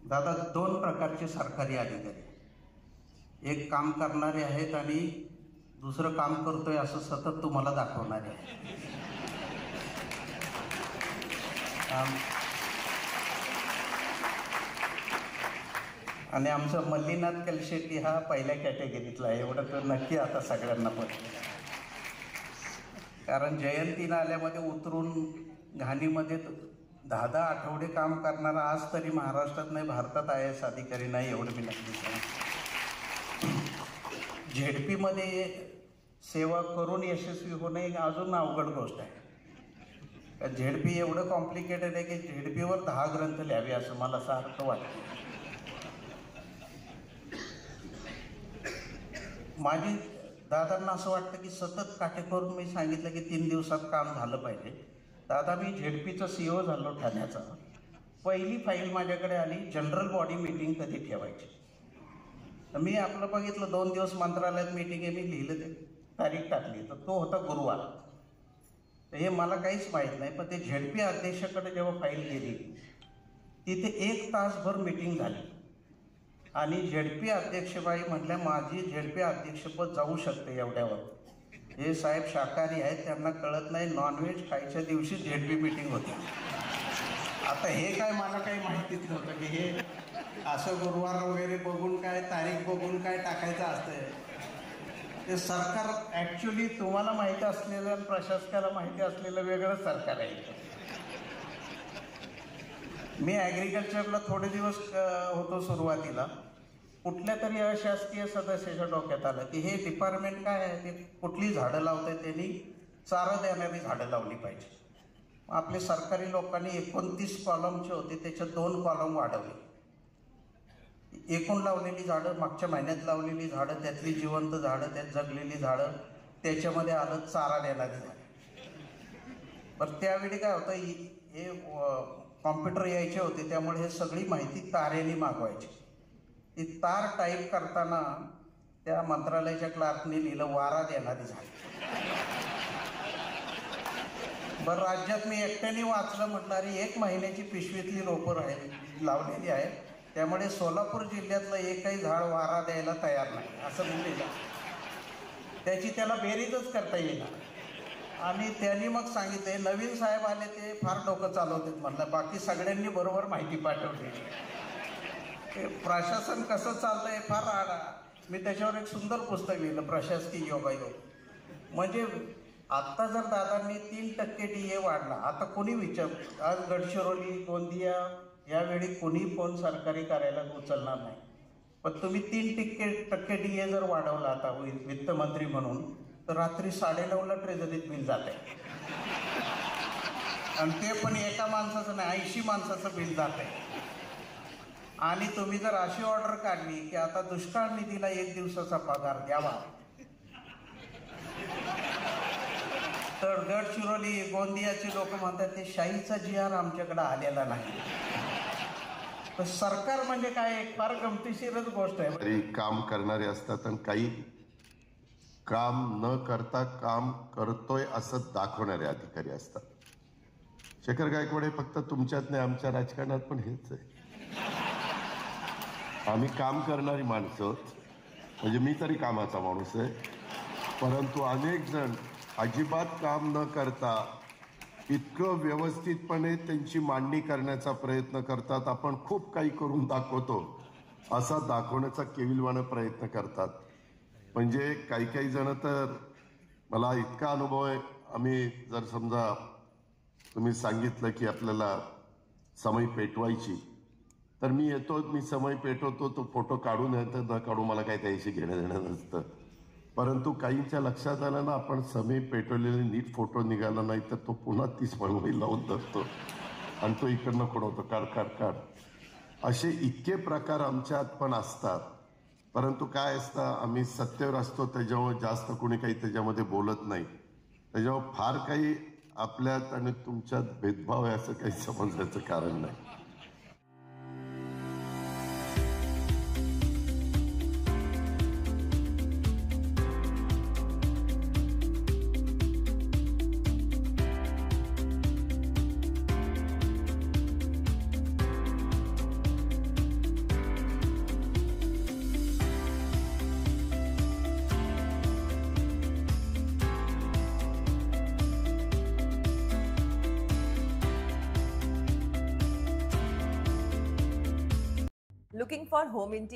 दादा, दोन प्रकारचे सरकारी अधिकारी, एक काम करणारे आहेत आणि दुसरं काम करतोय असं सतत तुम्हाला दाखवणारे आहे. आणि आमचा मल्लीनाथ कलशेट्टी हा पहिल्या कॅटेगरीतला आहे, एवढं तर नक्की आता सगळ्यांना पडतं. कारण जयंती नाल्यामध्ये उतरून घाणीमध्ये 10 आठवडे काम करणारा आज तरी महाराष्ट्रात नाही, भारतात IAS अधिकारी नाही, एवढं मी नक्की सांगतो. झेडपीमध्ये सेवा करून यशस्वी होणे अजून अवघड गोष्ट आहे. झेडपी एवढं कॉम्प्लिकेटेड आहे की झेडपीवर 10 ग्रंथ लिहावे असं मला सारखं वाटतं. माझी दादांना असं वाटतं की सतत काटेकोर मी सांगितलं की 3 दिवसात काम झालं पाहिजे. दादा, मी झेडपीचा CEO झालो ठाण्याचा. पहिली फाईल माझ्याकडे आली, जनरल बॉडी मीटिंग कधी ठेवायची. तर मी आपलं बघितलं 2 दिवस मंत्रालयात मीटिंग आहे, मी लिहिलं, ते तारीख टाकली, तर तो होता गुरुवार. तर हे मला काहीच माहीत नाही, पण ते झेडपी अध्यक्षाकडे जेव्हा फाईल गेली तिथे 1 तासभर मीटिंग झाली आणि झेडपी अध्यक्षबाई म्हटल्या माझी झेडपी अध्यक्षपद जाऊ शकते एवढ्यावर. हे साहेब शाकाहारी आहेत, त्यांना कळत नाही, नॉनव्हेज खायच्या दिवशी झेडपी मीटिंग होती. आता हे काय मला काही माहितीच नव्हतं की हे असं गुरुवार वगैरे बघून काय तारीख बघून काय टाकायचं असतंय. ते सरकार ॲक्च्युली तुम्हाला माहिती असलेलं, प्रशासकाला माहिती असलेलं वेगळं सरकार आहे. मी ॲग्रिकल्चरला थोडे दिवस होतो सुरुवातीला. कुठल्या तरी अशासकीय सदस्याच्या डोक्यात आलं की हे डिपार्टमेंट काय आहे, ते कुठली झाडं लावत आहे, त्यांनी चारा देणारी झाडं लावली पाहिजे. आपले सरकारी लोकांनी 29 कॉलमचे होते, त्याच्यात 2 कॉलम वाढवले. एकूण लावलेली झाडं, मागच्या महिन्यात लावलेली झाडं, त्यातली जिवंत झाडं, त्यात जगलेली झाडं, त्याच्यामध्ये आलं चारा देणारी झाडं. पण त्यावेळी काय होतं, हे कॉम्प्युटर यायचे होते, त्यामुळे हे सगळी माहिती तारेने मागवायची. ती तार टाईप करताना त्या मंत्रालयाच्या क्लार्कने लिहिलं वारा देणारी झाडं. बरं, राज्यात मी एकट्याने वाचलं, म्हटलं अरे 1 महिन्याची पिशवीतली रोपं लावलेली आहेत, त्यामुळे सोलापूर जिल्ह्यातलं एकही झाड वारा द्यायला तयार नाही असं मी लिहिलं. त्याची त्याला बेरीजच करता येईना. आणि त्यांनी मग सांगितले, नवीन साहेब आले ते फार डोकं चालवतात, म्हटलं बाकी सगळ्यांनी बरोबर माहिती पाठवली. प्रशासन कसं चाललंय फार आला. मी त्याच्यावर एक सुंदर पुस्तक लिहिलं, प्रशासकीय योगायोग. म्हणजे आत्ता जर दादांनी 3% DA वाढला, आता कोणी आज गडचिरोली, गोंदिया यावेळी कोणी फोन सरकारी कार्यालयात उचलणार नाही. पण तुम्ही 3% DA जर वाढवला आता वित्तमंत्री म्हणून, तर रात्री 9:30ला ट्रेझरीत बिल जात आहे. आणि ते पण एका माणसाचं नाही, 80 माणसाचं बिल जात आहे. आणि तुम्ही जर अशी ऑर्डर काढली की आता दुष्काळ निधीला 1 दिवसाचा पगार द्यावा, तर गडचिरोली, गोंदियाचे लोक म्हणतात ते शाहीचा GR आमच्याकडे आलेला नाही. तर सरकार म्हणजे काय, एक फार गमतीशीरच गोष्ट आहे. तरी काम करणारे असतात आणि काही काम न करता काम करतोय असं दाखवणारे अधिकारी असतात. शेखर गायकवाड फक्त तुमच्यात नाही, आमच्या राजकारणात पण हेच आहे. आम्ही काम करणारी माणसं, म्हणजे मी तरी कामाचा माणूस आहे, परंतु अनेक जण अजिबात काम न करता इतकं व्यवस्थितपणे त्यांची मांडणी करण्याचा प्रयत्न करतात. आपण खूप काही करून दाखवतो असा दाखवण्याचा केविलवाणं प्रयत्न करतात. म्हणजे काही जण तर, मला इतका अनुभव आहे, आम्ही जर समजा तुम्ही सांगितलं की आपल्याला समई पेटवायची, तर मी येतो, मी समय पेटवतो, तो फोटो काढून येतं न काढू मला काही त्याशी घेणं देणं नसतं. परंतु काहींच्या लक्षात आलं ना, आपण समय पेटवलेले नीट फोटो निघाला नाही तर तो पुन्हा 30 बनवून लावून धरतो आणि तो इकडनं खुणवतो, काढ. असे इतके प्रकार आमच्यात पण असतात. परंतु काय असतं, आम्ही सत्तेवर असतो, त्याच्यामुळे जास्त कोणी काही त्याच्यामध्ये बोलत नाही. त्याच्यामुळे फार काही आपल्यात आणि तुमच्यात भेदभाव आहे असं काही समजण्याचं कारण नाही. Looking for home interior?